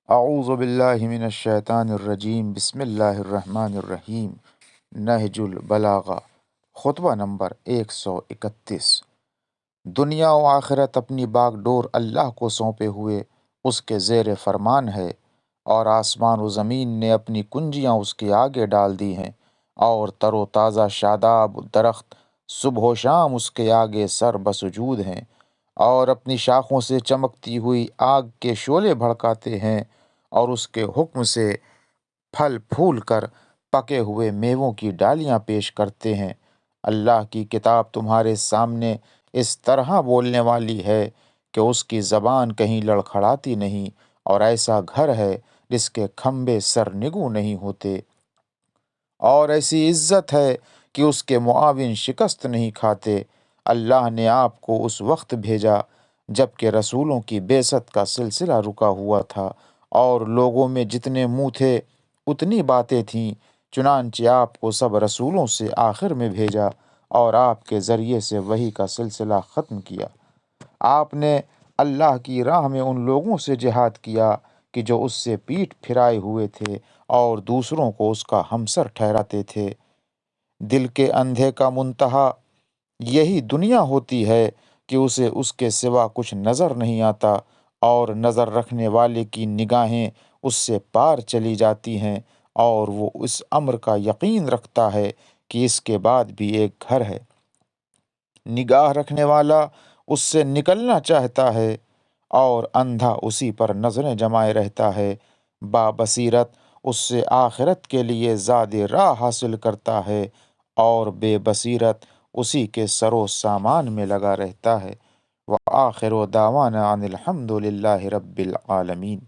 اعوذ باللہ من الشیطان الرجیم، بسم اللہ الرحمن الرحیم۔ نہج البلاغہ، خطبہ نمبر 131۔ دنیا و آخرت اپنی باغ ڈور اللہ کو سونپے ہوئے اس کے زیر فرمان ہے، اور آسمان و زمین نے اپنی کنجیاں اس کے آگے ڈال دی ہیں، اور تر و تازہ شاداب درخت صبح و شام اس کے آگے سر بسجود ہیں، اور اپنی شاخوں سے چمکتی ہوئی آگ کے شعلے بھڑکاتے ہیں، اور اس کے حکم سے پھل پھول کر پکے ہوئے میووں کی ڈالیاں پیش کرتے ہیں۔ اللہ کی کتاب تمہارے سامنے اس طرح بولنے والی ہے کہ اس کی زبان کہیں لڑکھڑاتی نہیں، اور ایسا گھر ہے جس کے کھمبے سرنگوں نہیں ہوتے، اور ایسی عزت ہے کہ اس کے معاون شکست نہیں کھاتے۔ اللہ نے آپ کو اس وقت بھیجا جب کہ رسولوں کی بعثت کا سلسلہ رکا ہوا تھا، اور لوگوں میں جتنے منہ تھے اتنی باتیں تھیں، چنانچہ آپ کو سب رسولوں سے آخر میں بھیجا، اور آپ کے ذریعے سے وحی کا سلسلہ ختم کیا۔ آپ نے اللہ کی راہ میں ان لوگوں سے جہاد کیا کہ جو اس سے پیٹھ پھرائے ہوئے تھے اور دوسروں کو اس کا ہمسر ٹھہراتے تھے۔ دل کے اندھے کا منتہا یہی دنیا ہوتی ہے کہ اسے اس کے سوا کچھ نظر نہیں آتا، اور نظر رکھنے والے کی نگاہیں اس سے پار چلی جاتی ہیں، اور وہ اس امر کا یقین رکھتا ہے کہ اس کے بعد بھی ایک گھر ہے۔ نگاہ رکھنے والا اس سے نکلنا چاہتا ہے، اور اندھا اسی پر نظریں جمائے رہتا ہے۔ با بصیرت اس سے آخرت کے لیے زاد راہ حاصل کرتا ہے، اور بے بصیرت اسی کے سر و سامان میں لگا رہتا ہے۔ وآخر دعوانا ان الحمد للہ رب العالمین۔